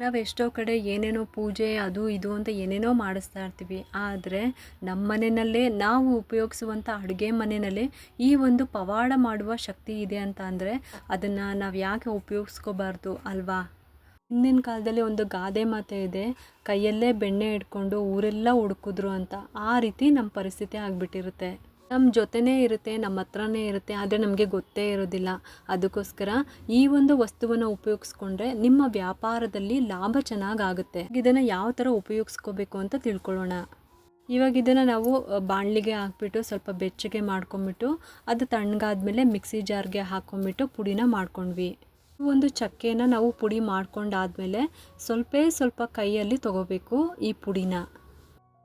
ನಾವು ಎಷ್ಟೋ ಕಡೆ ಏನೇನೋ ಪೂಜೆ ಅದು ಇದು ಅಂತ ಏನೇನೋ ಮಾಡಿಸ್ತಾ ಇರ್ತೀವಿ, ಆದರೆ ನಮ್ಮ ಮನೆಯಲ್ಲೇ ನಾವು ಉಪಯೋಗಿಸುವಂಥ ಅಡುಗೆ ಮನೆಯಲ್ಲೇ ಈ ಒಂದು ಪವಾಡ ಮಾಡುವ ಶಕ್ತಿ ಇದೆ ಅಂತ ಅಂದರೆ ಅದನ್ನು ನಾವು ಯಾಕೆ ಉಪಯೋಗಿಸ್ಕೋಬಾರ್ದು ಅಲ್ವಾ? ಹಿಂದಿನ ಕಾಲದಲ್ಲಿ ಒಂದು ಗಾದೆ ಮಾತೆ ಇದೆ, ಕೈಯಲ್ಲೇ ಬೆಣ್ಣೆ ಇಟ್ಕೊಂಡು ಊರೆಲ್ಲ ಹುಡುಕಿದ್ರು ಅಂತ. ಆ ರೀತಿ ನಮ್ಮ ಪರಿಸ್ಥಿತಿ ಆಗಿಬಿಟ್ಟಿರುತ್ತೆ. ನಮ್ಮ ಜೊತೆನೇ ಇರುತ್ತೆ, ನಮ್ಮ ಹತ್ರನೇ ಇರುತ್ತೆ, ಆದರೆ ನಮಗೆ ಗೊತ್ತೇ ಇರೋದಿಲ್ಲ. ಅದಕ್ಕೋಸ್ಕರ ಈ ಒಂದು ವಸ್ತುವನ್ನು ಉಪಯೋಗಿಸ್ಕೊಂಡ್ರೆ ನಿಮ್ಮ ವ್ಯಾಪಾರದಲ್ಲಿ ಲಾಭ ಚೆನ್ನಾಗಾಗುತ್ತೆ. ಇದನ್ನು ಯಾವ ಥರ ಉಪಯೋಗಿಸ್ಕೋಬೇಕು ಅಂತ ತಿಳ್ಕೊಳ್ಳೋಣ. ಇವಾಗ ಇದನ್ನು ನಾವು ಬಾಣಲಿಗೆ ಹಾಕ್ಬಿಟ್ಟು ಸ್ವಲ್ಪ ಬೆಚ್ಚಗೆ ಮಾಡ್ಕೊಂಬಿಟ್ಟು ಅದು ತಣ್ಣಗಾದ್ಮೇಲೆ ಮಿಕ್ಸಿ ಜಾರ್ಗೆ ಹಾಕ್ಕೊಂಬಿಟ್ಟು ಪುಡಿನ ಮಾಡ್ಕೊಂಡ್ವಿ. ಒಂದು ಚಕ್ಕೆನ ನಾವು ಪುಡಿ ಮಾಡ್ಕೊಂಡಾದ್ಮೇಲೆ ಸ್ವಲ್ಪ ಕೈಯಲ್ಲಿ ತೊಗೋಬೇಕು ಈ ಪುಡಿನ.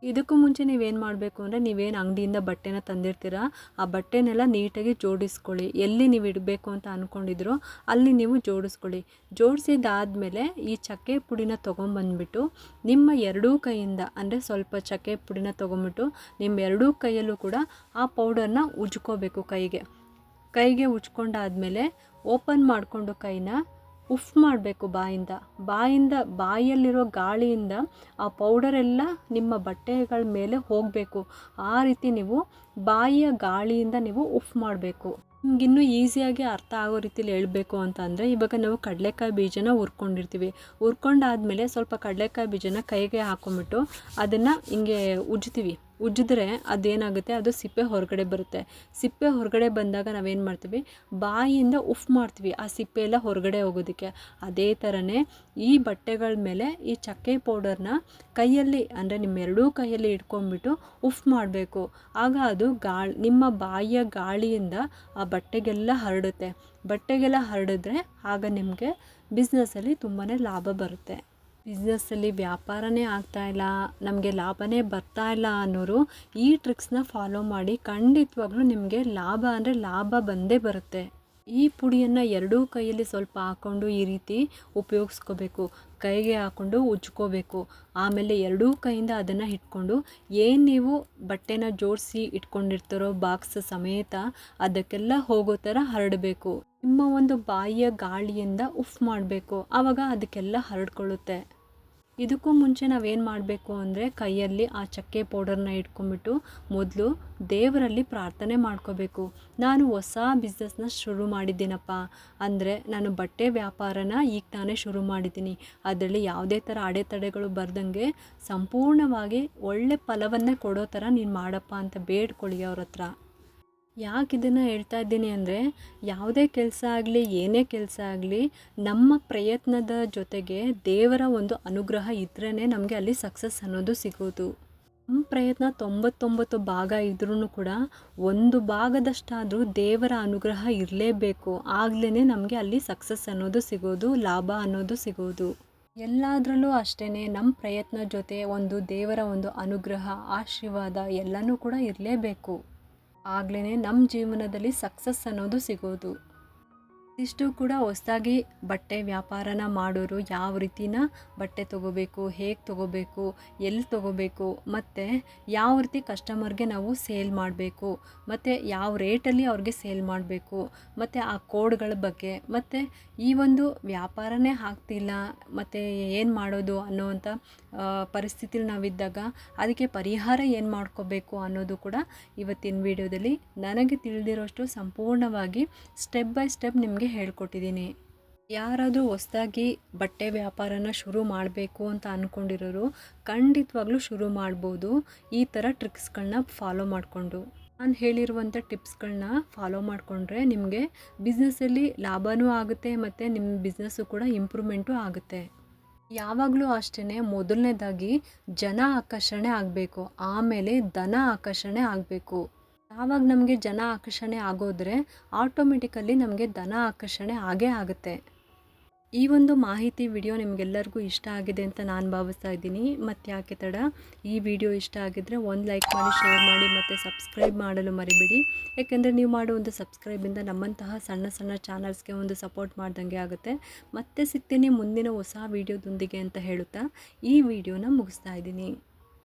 ಇದಕ್ಕೂ ಮುಂಚೆ ನೀವೇನು ಮಾಡಬೇಕು ಅಂದರೆ, ನೀವೇನು ಅಂಗಡಿಯಿಂದ ಬಟ್ಟೆನ ತಂದಿರ್ತೀರ ಆ ಬಟ್ಟೆನೆಲ್ಲ ನೀಟಾಗಿ ಜೋಡಿಸ್ಕೊಳ್ಳಿ. ಎಲ್ಲಿ ನೀವು ಇಡಬೇಕು ಅಂತ ಅಂದ್ಕೊಂಡಿದ್ರೋ ಅಲ್ಲಿ ನೀವು ಜೋಡಿಸ್ಕೊಳ್ಳಿ. ಜೋಡಿಸಿದಾದ್ಮೇಲೆ ಈ ಚಕ್ಕೆ ಪುಡಿನ ತೊಗೊಂಬಂದ್ಬಿಟ್ಟು ನಿಮ್ಮ ಎರಡೂ ಕೈಯಿಂದ, ಅಂದರೆ ಸ್ವಲ್ಪ ಚಕ್ಕೆ ಪುಡಿನ ತೊಗೊಂಬಿಟ್ಟು ನಿಮ್ಮ ಎರಡೂ ಕೈಯಲ್ಲೂ ಕೂಡ ಆ ಪೌಡರ್ನ ಉಜ್ಕೋಬೇಕು. ಕೈಗೆ ಉಜ್ಕೊಂಡಾದ್ಮೇಲೆ ಓಪನ್ ಮಾಡಿಕೊಂಡು ಕೈನ ಉಫ್ ಮಾಡಬೇಕು ಬಾಯಲ್ಲಿರೋ ಗಾಳಿಯಿಂದ ಆ ಪೌಡರೆಲ್ಲ ನಿಮ್ಮ ಬಟ್ಟೆಗಳ ಮೇಲೆ ಹೋಗಬೇಕು. ಆ ರೀತಿ ನೀವು ಬಾಯಿಯ ಗಾಳಿಯಿಂದ ನೀವು ಉಫ್ ಮಾಡಬೇಕು. ನಿಮಗಿನ್ನೂ ಈಸಿಯಾಗಿ ಅರ್ಥ ಆಗೋ ರೀತಿಲಿ ಹೇಳಬೇಕು ಅಂತ ಅಂದರೆ, ಇವಾಗ ನಾವು ಕಡಲೆಕಾಯಿ ಬೀಜನ ಹುರ್ಕೊಂಡಿರ್ತೀವಿ. ಹುರ್ಕೊಂಡಾದ್ಮೇಲೆ ಸ್ವಲ್ಪ ಕಡಲೆಕಾಯಿ ಬೀಜನ ಕೈಗೆ ಹಾಕ್ಕೊಂಬಿಟ್ಟು ಅದನ್ನು ಹಿಂಗೆ ಉಜ್ಜಿದ್ರೆ ಅದೇನಾಗುತ್ತೆ, ಅದು ಸಿಪ್ಪೆ ಹೊರಗಡೆ ಬರುತ್ತೆ. ಸಿಪ್ಪೆ ಹೊರಗಡೆ ಬಂದಾಗ ನಾವೇನು ಮಾಡ್ತೀವಿ, ಬಾಯಿಯಿಂದ ಉಫ್ ಮಾಡ್ತೀವಿ ಆ ಸಿಪ್ಪೆ ಎಲ್ಲ ಹೊರಗಡೆ ಹೋಗೋದಕ್ಕೆ. ಅದೇ ಥರನೇ ಈ ಬಟ್ಟೆಗಳ ಮೇಲೆ ಈ ಚಕ್ಕೆ ಪೌಡರ್ನ ಕೈಯಲ್ಲಿ, ಅಂದರೆ ನಿಮ್ಮ ಎರಡೂ ಕೈಯಲ್ಲಿ ಇಟ್ಕೊಂಡ್ಬಿಟ್ಟು ಉಫ್ ಮಾಡಬೇಕು. ಆಗ ಅದು ನಿಮ್ಮ ಬಾಯಿಯ ಗಾಳಿಯಿಂದ ಆ ಬಟ್ಟೆಗೆಲ್ಲ ಹರಡಿದ್ರೆ ಆಗ ನಿಮಗೆ ಬಿಸ್ನೆಸ್ಸಲ್ಲಿ ತುಂಬಾ ಲಾಭ ಬರುತ್ತೆ. ಬಿಸ್ನೆಸ್ಸಲ್ಲಿ ವ್ಯಾಪಾರನೇ ಆಗ್ತಾಯಿಲ್ಲ, ನಮಗೆ ಲಾಭನೇ ಬರ್ತಾ ಇಲ್ಲ ಅನ್ನೋರು ಈ ಟ್ರಿಕ್ಸ್ನ ಫಾಲೋ ಮಾಡಿ ಖಂಡಿತವಾಗ್ಲೂ ನಿಮಗೆ ಲಾಭ ಬಂದೇ ಬರುತ್ತೆ. ಈ ಪುಡಿಯನ್ನು ಎರಡೂ ಕೈಯಲ್ಲಿ ಸ್ವಲ್ಪ ಹಾಕ್ಕೊಂಡು ಈ ರೀತಿ ಉಪಯೋಗಿಸ್ಕೋಬೇಕು. ಕೈಗೆ ಹಾಕ್ಕೊಂಡು ಉಜ್ಕೋಬೇಕು. ಆಮೇಲೆ ಎರಡೂ ಕೈಯಿಂದ ಅದನ್ನು ಇಟ್ಕೊಂಡು ಏನು ನೀವು ಬಟ್ಟೆನ ಜೋಡಿಸಿ ಇಟ್ಕೊಂಡಿರ್ತಾರೋ ಬಾಕ್ಸ್ ಸಮೇತ ಅದಕ್ಕೆಲ್ಲ ಹೋಗೋ ಥರ ಹರಡಬೇಕು. ನಿಮ್ಮ ಒಂದು ಬಾಯಿಯ ಗಾಳಿಯಿಂದ ಉಫ್ ಮಾಡಬೇಕು. ಆವಾಗ ಅದಕ್ಕೆಲ್ಲ ಹರಡ್ಕೊಳ್ಳುತ್ತೆ. ಇದಕ್ಕೂ ಮುಂಚೆ ನಾವೇನು ಮಾಡಬೇಕು ಅಂದರೆ, ಕೈಯಲ್ಲಿ ಆ ಚಕ್ಕೆ ಪೌಡರ್ನ ಇಟ್ಕೊಂಬಿಟ್ಟು ಮೊದಲು ದೇವರಲ್ಲಿ ಪ್ರಾರ್ಥನೆ ಮಾಡ್ಕೋಬೇಕು. ನಾನು ಹೊಸ ಬಿಸ್ನೆಸ್ನ ಶುರು ಮಾಡಿದ್ದೀನಪ್ಪ, ಅಂದರೆ ನಾನು ಬಟ್ಟೆ ವ್ಯಾಪಾರನ ಈಗ ತಾನೇ ಶುರು ಮಾಡಿದ್ದೀನಿ, ಅದರಲ್ಲಿ ಯಾವುದೇ ಥರ ಅಡೆತಡೆಗಳು ಬರ್ದಂಗೆ ಸಂಪೂರ್ಣವಾಗಿ ಒಳ್ಳೆ ಫಲವನ್ನೇ ಕೊಡೋ ಥರ ನೀನು ಮಾಡಪ್ಪ ಅಂತ ಬೇಡ್ಕೊಳ್ಳಿ ಅವ್ರ ಹತ್ರ. ಯಾಕೆ ಇದನ್ನು ಹೇಳ್ತಾ ಇದ್ದೀನಿ ಅಂದರೆ, ಯಾವುದೇ ಕೆಲಸ ಆಗಲಿ ಏನೇ ಕೆಲಸ ಆಗಲಿ ನಮ್ಮ ಪ್ರಯತ್ನದ ಜೊತೆಗೆ ದೇವರ ಒಂದು ಅನುಗ್ರಹ ಇದ್ರೇ ನಮಗೆ ಅಲ್ಲಿ ಸಕ್ಸಸ್ ಅನ್ನೋದು ಸಿಗೋದು. ನಮ್ಮ ಪ್ರಯತ್ನ 99 ಭಾಗ ಇದ್ರೂ ಕೂಡ ಒಂದು ಭಾಗದಷ್ಟಾದರೂ ದೇವರ ಅನುಗ್ರಹ ಇರಲೇಬೇಕು. ಆಗಲೇ ನಮಗೆ ಅಲ್ಲಿ ಸಕ್ಸಸ್ ಅನ್ನೋದು ಸಿಗೋದು, ಲಾಭ ಅನ್ನೋದು ಸಿಗೋದು. ಎಲ್ಲದರಲ್ಲೂ ಅಷ್ಟೇ, ನಮ್ಮ ಪ್ರಯತ್ನ ಜೊತೆ ಒಂದು ದೇವರ ಒಂದು ಅನುಗ್ರಹ, ಆಶೀರ್ವಾದ ಎಲ್ಲನೂ ಕೂಡ ಇರಲೇಬೇಕು. ಆಗಲೇ ನಮ್ಮ ಜೀವನದಲ್ಲಿ ಸಕ್ಸಸ್ ಅನ್ನೋದು ಸಿಗೋದು. ಇಷ್ಟು ಕೂಡ ಹೊಸದಾಗಿ ಬಟ್ಟೆ ವ್ಯಾಪಾರನ ಮಾಡೋರು ಯಾವ ರೀತಿನ ಬಟ್ಟೆ ತೊಗೋಬೇಕು, ಹೇಗೆ ತೊಗೋಬೇಕು, ಎಲ್ಲಿ ತೊಗೋಬೇಕು, ಮತ್ತು ಯಾವ ರೀತಿ ಕಸ್ಟಮರ್ಗೆ ನಾವು ಸೇಲ್ ಮಾಡಬೇಕು, ಮತ್ತು ಯಾವ ರೇಟಲ್ಲಿ ಅವ್ರಿಗೆ ಸೇಲ್ ಮಾಡಬೇಕು, ಮತ್ತು ಆ ಕೋಡ್ಗಳ ಬಗ್ಗೆ, ಮತ್ತು ಈ ಒಂದು ವ್ಯಾಪಾರನೇ ಆಗ್ತಿಲ್ಲ ಮತ್ತು ಏನು ಮಾಡೋದು ಅನ್ನೋವಂಥ ಪರಿಸ್ಥಿತಿಲಿ ನಾವಿದ್ದಾಗ ಅದಕ್ಕೆ ಪರಿಹಾರ ಏನು ಮಾಡ್ಕೋಬೇಕು ಅನ್ನೋದು ಕೂಡ ಇವತ್ತಿನ ವಿಡಿಯೋದಲ್ಲಿ ನನಗೆ ತಿಳಿದಿರೋಷ್ಟು ಸಂಪೂರ್ಣವಾಗಿ ಸ್ಟೆಪ್ ಬೈ ಸ್ಟೆಪ್ ನಿಮಗೆ ಹೇಳ್ಕೊಟ್ಟಿದ್ದೀನಿ. ಯಾರಾದರೂ ಹೊಸದಾಗಿ ಬಟ್ಟೆ ವ್ಯಾಪಾರನ ಶುರು ಮಾಡಬೇಕು ಅಂತ ಅಂದ್ಕೊಂಡಿರೋರು ಖಂಡಿತವಾಗ್ಲೂ ಶುರು ಮಾಡ್ಬೋದು ಈ ಥರ ಟ್ರಿಕ್ಸ್ಗಳನ್ನ ಫಾಲೋ ಮಾಡಿಕೊಂಡು. ನಾನು ಹೇಳಿರುವಂಥ ಟಿಪ್ಸ್ಗಳನ್ನ ಫಾಲೋ ಮಾಡಿಕೊಂಡ್ರೆ ನಿಮಗೆ ಬಿಸ್ನೆಸ್ಸಲ್ಲಿ ಲಾಭವೂ ಆಗುತ್ತೆ ಮತ್ತು ನಿಮ್ಮ ಬಿಸ್ನೆಸ್ಸು ಕೂಡ ಇಂಪ್ರೂವ್ಮೆಂಟು ಆಗುತ್ತೆ. ಯಾವಾಗಲೂ ಅಷ್ಟೇ, ಮೊದಲನೇದಾಗಿ ಜನ ಆಕರ್ಷಣೆ ಆಗಬೇಕು, ಆಮೇಲೆ ಧನ ಆಕರ್ಷಣೆ ಆಗಬೇಕು. ಯಾವಾಗ ನಮಗೆ ಜನ ಆಕರ್ಷಣೆ ಆಗೋದ್ರೆ ಆಟೋಮೆಟಿಕಲಿ ನಮಗೆ ಧನ ಆಕರ್ಷಣೆ ಆಗೇ ಆಗುತ್ತೆ. ಈ ಒಂದು ಮಾಹಿತಿ ವಿಡಿಯೋ ನಿಮಗೆಲ್ಲರಿಗೂ ಇಷ್ಟ ಆಗಿದೆ ಅಂತ ನಾನು ಭಾವಿಸ್ತಾ ಇದ್ದೀನಿ. ಮತ್ತು ಯಾಕೆ ತಡ, ಈ ವಿಡಿಯೋ ಇಷ್ಟ ಆಗಿದ್ದರೆ ಒಂದು ಲೈಕ್ ಮಾಡಿ, ಶೇರ್ ಮಾಡಿ ಮತ್ತು ಸಬ್ಸ್ಕ್ರೈಬ್ ಮಾಡಲು ಮರಿಬೇಡಿ. ಯಾಕೆಂದರೆ ನೀವು ಮಾಡೋ ಒಂದು ಸಬ್ಸ್ಕ್ರೈಬಿಂದ ನಮ್ಮಂತಹ ಸಣ್ಣ ಸಣ್ಣ ಚಾನಲ್ಸ್ಗೆ ಒಂದು ಸಪೋರ್ಟ್ ಮಾಡ್ದಂಗೆ ಆಗುತ್ತೆ. ಮತ್ತೆ ಸಿಗ್ತೀನಿ ಮುಂದಿನ ಹೊಸ ವಿಡಿಯೋದೊಂದಿಗೆ ಅಂತ ಹೇಳುತ್ತಾ ಈ ವಿಡಿಯೋನ ಮುಗಿಸ್ತಾ ಇದ್ದೀನಿ.